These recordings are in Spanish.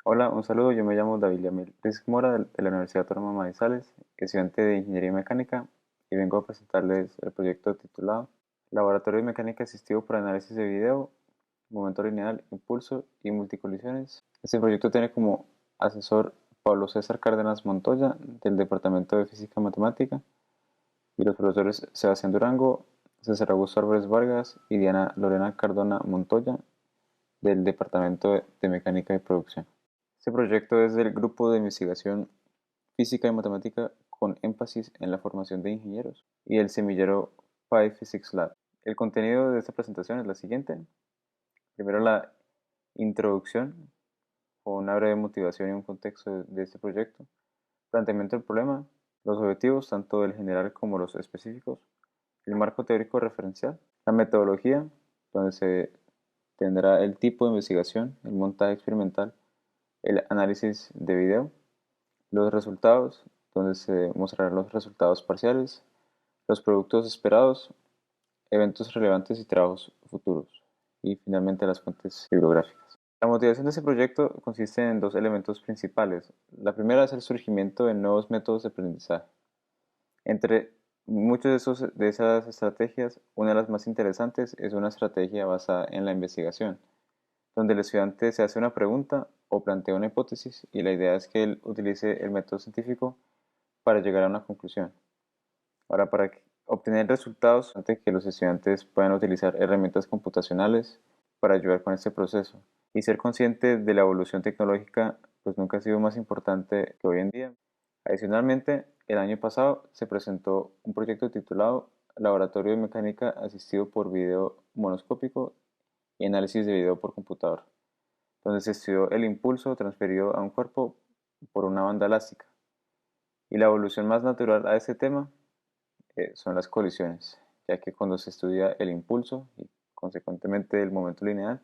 Hola, un saludo, yo me llamo David Yamil Riz Mora de la Universidad Autónoma de Manizales, estudiante de Ingeniería Mecánica y vengo a presentarles el proyecto titulado Laboratorio de Mecánica Asistido por Análisis de Video, Momento Lineal, Impulso y Multicolisiones. Este proyecto tiene como asesor Pablo César Cárdenas Montoya del Departamento de Física y Matemática y los profesores Sebastián Durango, César Augusto Álvarez Vargas y Diana Lorena Cardona Montoya del Departamento de Mecánica y Producción. Este proyecto es del Grupo de Investigación Física y Matemática con énfasis en la formación de ingenieros y el semillero Pi Physics Lab. El contenido de esta presentación es la siguiente. Primero la introducción con una breve motivación y un contexto de este proyecto, planteamiento del problema, los objetivos tanto del general como los específicos, el marco teórico referencial, la metodología, donde se tendrá el tipo de investigación, el montaje experimental, el análisis de video, los resultados, donde se mostrarán los resultados parciales, los productos esperados, eventos relevantes y trabajos futuros, y finalmente las fuentes bibliográficas. La motivación de este proyecto consiste en dos elementos principales. La primera es el surgimiento de nuevos métodos de aprendizaje. Entre muchas de esas estrategias, una de las más interesantes es una estrategia basada en la investigación, donde el estudiante se hace una pregunta o plantea una hipótesis y la idea es que él utilice el método científico para llegar a una conclusión. Ahora, para obtener resultados, antes que los estudiantes puedan utilizar herramientas computacionales para ayudar con este proceso y ser consciente de la evolución tecnológica, pues nunca ha sido más importante que hoy en día. Adicionalmente, el año pasado se presentó un proyecto titulado Laboratorio de Mecánica Asistido por Video Monoscópico y Análisis de Video por Computador, donde se estudió el impulso transferido a un cuerpo por una banda elástica. Y la evolución más natural a este tema son las colisiones, ya que cuando se estudia el impulso y consecuentemente el momento lineal,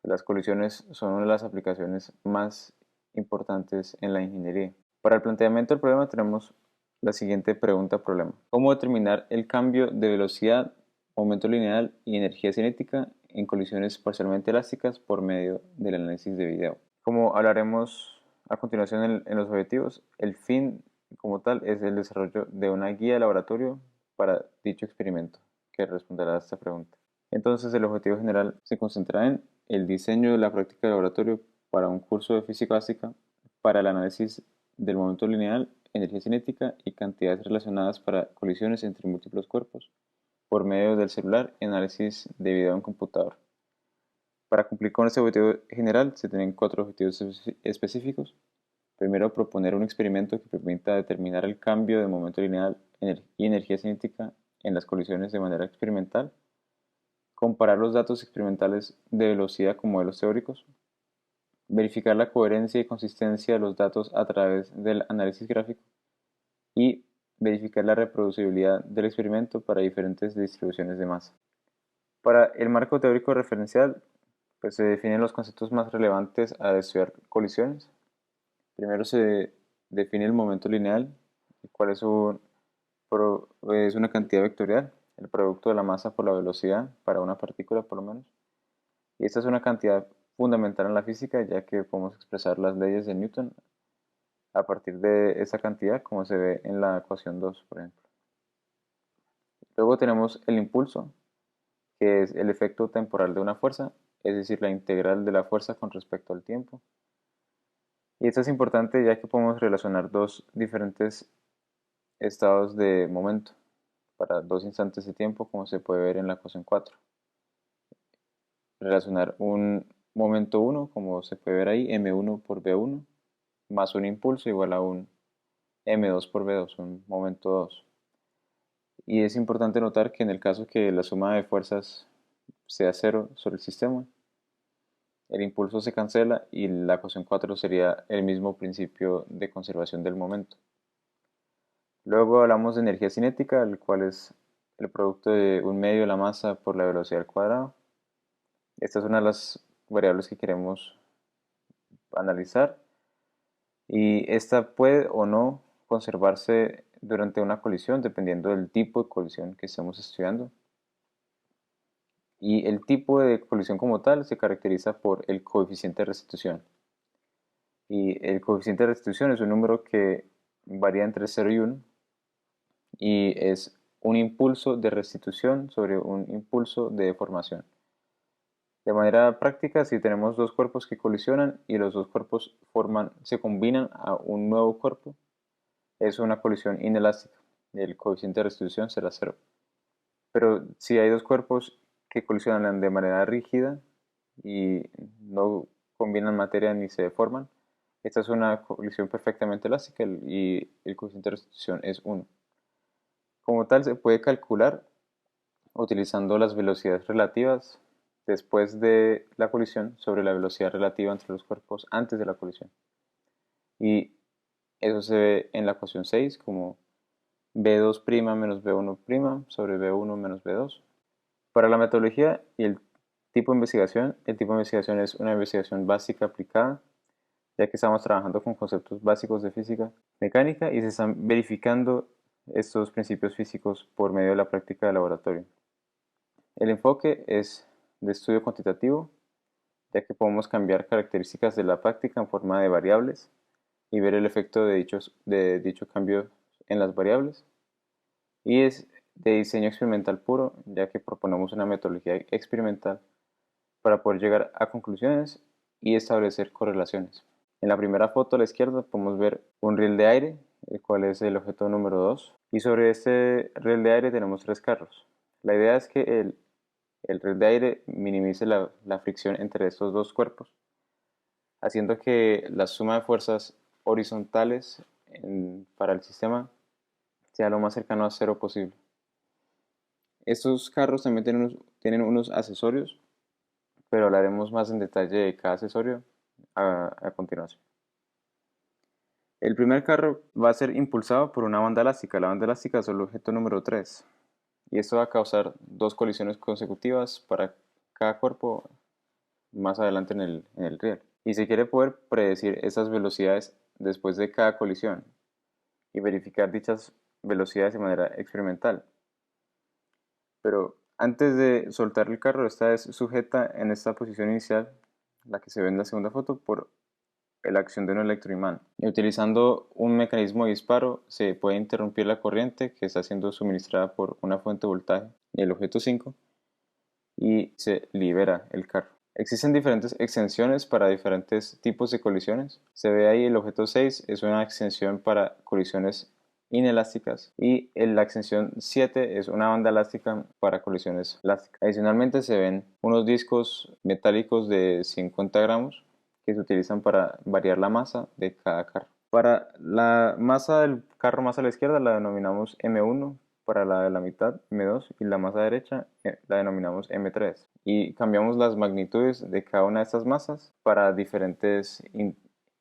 las colisiones son una de las aplicaciones más importantes en la ingeniería. Para el planteamiento del problema tenemos la siguiente pregunta-problema. ¿Cómo determinar el cambio de velocidad, momento lineal y energía cinética en colisiones parcialmente elásticas por medio del análisis de video? Como hablaremos a continuación en los objetivos, el fin como tal es el desarrollo de una guía de laboratorio para dicho experimento que responderá a esta pregunta. Entonces el objetivo general se concentra en el diseño de la práctica de laboratorio para un curso de física básica para el análisis del momento lineal, energía cinética y cantidades relacionadas para colisiones entre múltiples cuerpos por medio del celular y análisis de video en computador. Para cumplir con este objetivo general se tienen cuatro objetivos específicos. Primero, proponer un experimento que permita determinar el cambio de momento lineal y energía cinética en las colisiones de manera experimental. Comparar los datos experimentales de velocidad con modelos teóricos. Verificar la coherencia y consistencia de los datos a través del análisis gráfico. Y verificar la reproducibilidad del experimento para diferentes distribuciones de masa. Para el marco teórico referencial, pues se definen los conceptos más relevantes al estudiar colisiones. Primero se define el momento lineal, el cual es una cantidad vectorial, el producto de la masa por la velocidad para una partícula por lo menos. Y esta es una cantidad fundamental en la física, ya que podemos expresar las leyes de Newton a partir de esa cantidad, como se ve en la ecuación 2, por ejemplo. Luego tenemos el impulso, que es el efecto temporal de una fuerza, es decir, la integral de la fuerza con respecto al tiempo. Y esto es importante ya que podemos relacionar dos diferentes estados de momento para dos instantes de tiempo, como se puede ver en la ecuación 4. Relacionar un momento 1, como se puede ver ahí, m1 por v1, más un impulso igual a un m2 por v2, un momento 2. Y es importante notar que en el caso que la suma de fuerzas sea cero sobre el sistema, el impulso se cancela y la ecuación 4 sería el mismo principio de conservación del momento. Luego hablamos de energía cinética, el cual es el producto de un medio de la masa por la velocidad al cuadrado. Esta es una de las variables que queremos analizar y esta puede o no conservarse durante una colisión dependiendo del tipo de colisión que estemos estudiando. Y el tipo de colisión como tal se caracteriza por el coeficiente de restitución. Y el coeficiente de restitución es un número que varía entre 0 y 1 y es un impulso de restitución sobre un impulso de deformación. De manera práctica, si tenemos dos cuerpos que colisionan y los dos cuerpos se combinan a un nuevo cuerpo, es una colisión inelástica. El coeficiente de restitución será 0. Pero si hay dos cuerpos que colisionan de manera rígida y no combinan materia ni se deforman, esta es una colisión perfectamente elástica y el coeficiente de restitución es 1. Como tal, se puede calcular utilizando las velocidades relativas después de la colisión sobre la velocidad relativa entre los cuerpos antes de la colisión. Y eso se ve en la ecuación 6 como B2' menos B1' sobre B1 menos B2. Para la metodología y el tipo de investigación es una investigación básica aplicada, ya que estamos trabajando con conceptos básicos de física mecánica y se están verificando estos principios físicos por medio de la práctica de laboratorio. El enfoque es de estudio cuantitativo, ya que podemos cambiar características de la práctica en forma de variables y ver el efecto de dicho cambio en las variables. Y es de diseño experimental puro, ya que proponemos una metodología experimental para poder llegar a conclusiones y establecer correlaciones. En la primera foto a la izquierda podemos ver un riel de aire, el cual es el objeto número 2, y sobre este riel de aire tenemos 3 carros. La idea es que el riel de aire minimice la fricción entre estos dos cuerpos, haciendo que la suma de fuerzas horizontales para el sistema sea lo más cercano a cero posible. Estos carros también tienen unos accesorios, pero hablaremos más en detalle de cada accesorio a continuación. El primer carro va a ser impulsado por una banda elástica. La banda elástica es el objeto número 3. Y esto va a causar dos colisiones consecutivas para cada cuerpo más adelante en el riel. Y se quiere poder predecir esas velocidades después de cada colisión y verificar dichas velocidades de manera experimental. Pero antes de soltar el carro, esta es sujeta en esta posición inicial, la que se ve en la segunda foto, por la acción de un electroimán. Y utilizando un mecanismo de disparo se puede interrumpir la corriente que está siendo suministrada por una fuente de voltaje y el objeto 5 y se libera el carro. Existen diferentes extensiones para diferentes tipos de colisiones. Se ve ahí el objeto 6 es una extensión para colisiones inelásticas y la extensión 7 es una banda elástica para colisiones elásticas. Adicionalmente se ven unos discos metálicos de 50 gramos que se utilizan para variar la masa de cada carro. Para la masa del carro más a la izquierda la denominamos M1, para la de la mitad M2 y la masa derecha la denominamos M3. Y cambiamos las magnitudes de cada una de estas masas para diferentes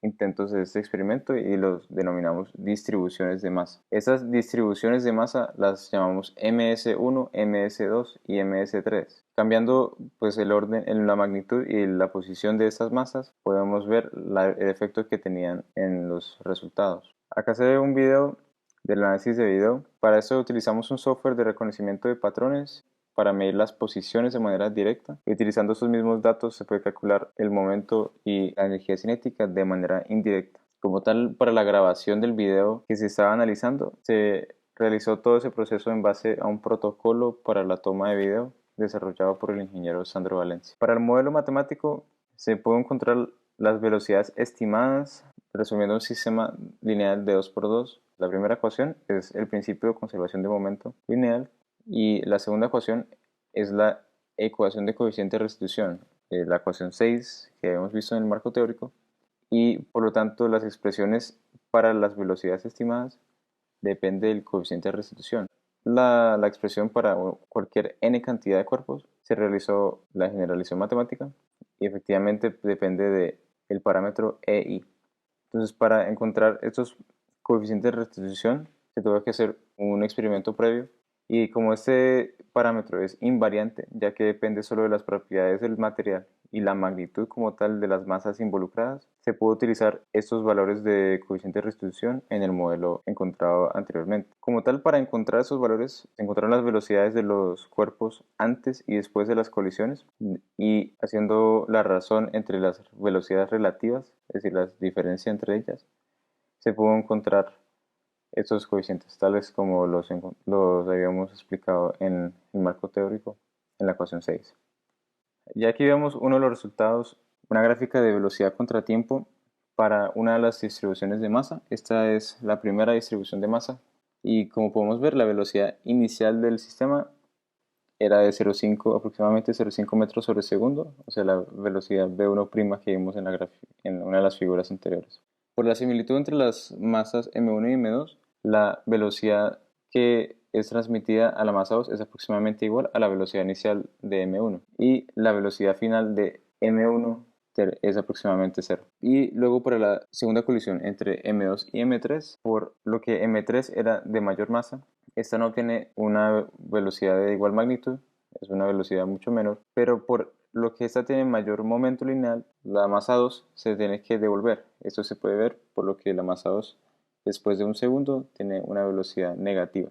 intentos de este experimento y los denominamos distribuciones de masa. Estas distribuciones de masa las llamamos MS1, MS2 y MS3. Cambiando pues el orden en la magnitud y la posición de estas masas, podemos ver el efecto que tenían en los resultados. Acá se ve un video del análisis de video. Para eso utilizamos un software de reconocimiento de patrones para medir las posiciones de manera directa y utilizando estos mismos datos se puede calcular el momento y la energía cinética de manera indirecta. Como tal, para la grabación del video que se estaba analizando, se realizó todo ese proceso en base a un protocolo para la toma de video desarrollado por el ingeniero Sandro Valencia. Para el modelo matemático se puede encontrar las velocidades estimadas resumiendo un sistema lineal de 2×2. La primera ecuación es el principio de conservación de momento lineal y la segunda ecuación es la ecuación de coeficiente de restitución, la ecuación 6 que hemos visto en el marco teórico, y por lo tanto las expresiones para las velocidades estimadas depende del coeficiente de restitución. La expresión para cualquier n cantidad de cuerpos se realizó la generalización matemática y efectivamente depende del parámetro EI. Entonces, para encontrar estos coeficientes de restitución se tuvo que hacer un experimento previo y como este parámetro es invariante, ya que depende solo de las propiedades del material y la magnitud como tal de las masas involucradas, se pudo utilizar estos valores de coeficiente de restitución en el modelo encontrado anteriormente. Como tal, para encontrar esos valores, se encontraron las velocidades de los cuerpos antes y después de las colisiones y haciendo la razón entre las velocidades relativas, es decir, la diferencia entre ellas, se pudo encontrar estos coeficientes, tales como los habíamos explicado en el marco teórico en la ecuación 6. Ya aquí vemos uno de los resultados, una gráfica de velocidad contra tiempo para una de las distribuciones de masa. Esta es la primera distribución de masa y como podemos ver, la velocidad inicial del sistema era de 0,5, aproximadamente 0,5 metros sobre segundo, o sea, la velocidad v1' que vimos en una de las figuras anteriores. Por la similitud entre las masas m1 y m2, la velocidad que es transmitida a la masa 2 es aproximadamente igual a la velocidad inicial de m1 y la velocidad final de m1 es aproximadamente 0. Y luego para la segunda colisión entre m2 y m3, por lo que m3 era de mayor masa, esta no tiene una velocidad de igual magnitud, es una velocidad mucho menor, pero por lo que esta tiene mayor momento lineal, la masa 2 se tiene que devolver. Esto se puede ver por lo que la masa 2 después de un segundo tiene una velocidad negativa,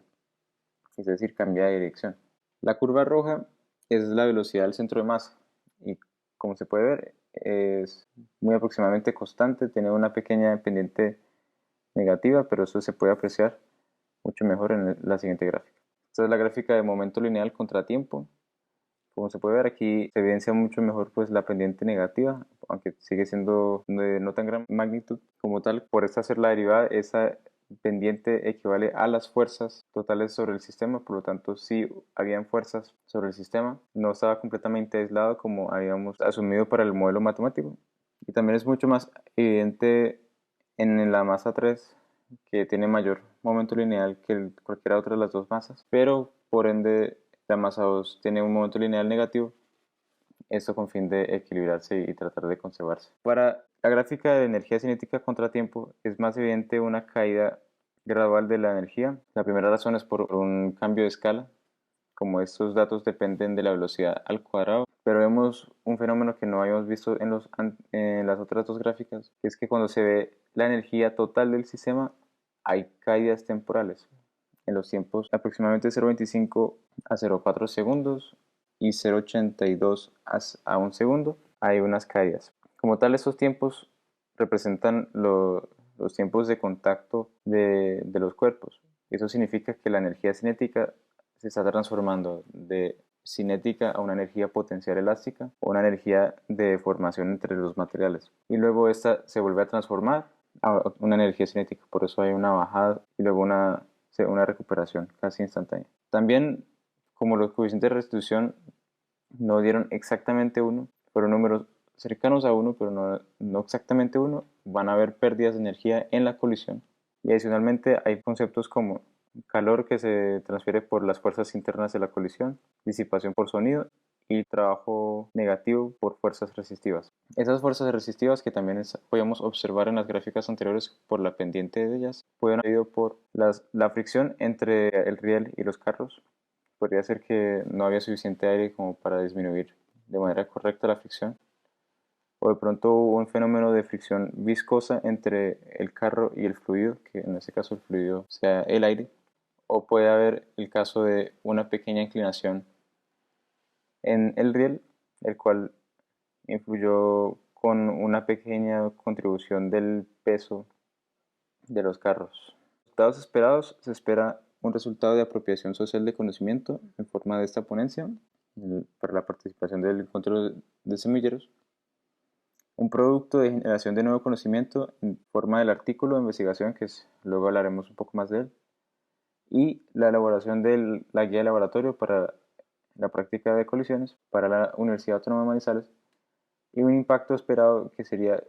es decir, cambia de dirección. La curva roja es la velocidad del centro de masa y como se puede ver es muy aproximadamente constante, tiene una pequeña pendiente negativa, pero eso se puede apreciar mucho mejor en la siguiente gráfica. Esta es la gráfica de momento lineal contra tiempo. Como se puede ver aquí se evidencia mucho mejor pues la pendiente negativa, aunque sigue siendo de no tan gran magnitud. Como tal, por esta hacer la derivada, esa pendiente equivale a las fuerzas totales sobre el sistema, por lo tanto si habían fuerzas sobre el sistema, no estaba completamente aislado como habíamos asumido para el modelo matemático. Y también es mucho más evidente en la masa 3, que tiene mayor momento lineal que cualquiera otra de las dos masas, pero por ende la masa 2 tiene un momento lineal negativo, esto con fin de equilibrarse y tratar de conservarse. Para la gráfica de energía cinética contra tiempo es más evidente una caída gradual de la energía. La primera razón es por un cambio de escala, como estos datos dependen de la velocidad al cuadrado, pero vemos un fenómeno que no habíamos visto en las otras dos gráficas, que es que cuando se ve la energía total del sistema hay caídas temporales en los tiempos aproximadamente 0,25 a 0,4 segundos y 0,82 a 1 segundo hay unas caídas. Como tal, estos tiempos representan los tiempos de contacto de los cuerpos. Eso significa que la energía cinética se está transformando de cinética a una energía potencial elástica o una energía de deformación entre los materiales. Y luego esta se vuelve a transformar a una energía cinética. Por eso hay una bajada y luego una recuperación casi instantánea. También, como los coeficientes de restitución no dieron exactamente 1, fueron números cercanos a 1, pero no exactamente 1, van a haber pérdidas de energía en la colisión. Y adicionalmente hay conceptos como calor que se transfiere por las fuerzas internas de la colisión, disipación por sonido y trabajo negativo por fuerzas resistivas. Esas fuerzas resistivas que también podíamos observar en las gráficas anteriores por la pendiente de ellas, pueden haber ido por la fricción entre el riel y los carros. Podría ser que no había suficiente aire como para disminuir de manera correcta la fricción, o de pronto hubo un fenómeno de fricción viscosa entre el carro y el fluido, que en este caso el fluido sea el aire, o puede haber el caso de una pequeña inclinación en el riel, el cual influyó con una pequeña contribución del peso de los carros. Resultados esperados: se espera un resultado de apropiación social de conocimiento en forma de esta ponencia para la participación del encuentro de semilleros, un producto de generación de nuevo conocimiento en forma del artículo de investigación, luego hablaremos un poco más de él, y la elaboración de la guía de laboratorio para la práctica de colisiones para la Universidad Autónoma de Manizales, y un impacto esperado que sería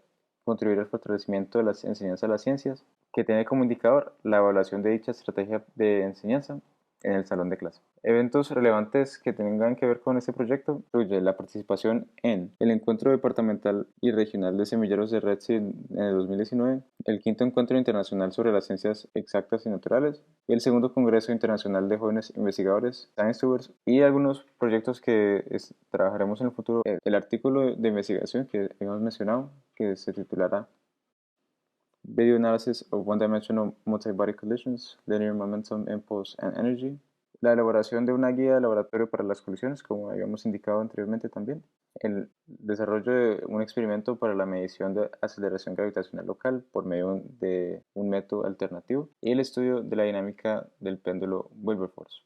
contribuir al fortalecimiento de las enseñanzas de las ciencias, que tiene como indicador la evaluación de dicha estrategia de enseñanza en el salón de clase. Eventos relevantes que tengan que ver con este proyecto incluye la participación en el Encuentro Departamental y Regional de Semilleros de Red Seed en el 2019, el quinto Encuentro Internacional sobre las Ciencias Exactas y Naturales, y el segundo Congreso Internacional de Jóvenes Investigadores, ScienceTubers, y algunos proyectos que trabajaremos en el futuro. El artículo de investigación que hemos mencionado, que se titulará Video Analysis of One-Dimensional Multi-Body Collisions, Linear Momentum, Impulse and Energy. La elaboración de una guía de laboratorio para las colisiones, como habíamos indicado anteriormente también. El desarrollo de un experimento para la medición de aceleración gravitacional local por medio de un método alternativo. Y el estudio de la dinámica del péndulo Wilberforce.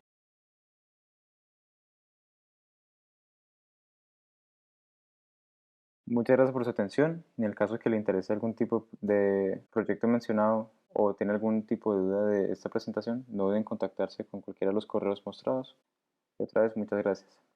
Muchas gracias por su atención. En el caso que le interese algún tipo de proyecto mencionado o tiene algún tipo de duda de esta presentación, no duden en contactarse con cualquiera de los correos mostrados. Y otra vez, muchas gracias.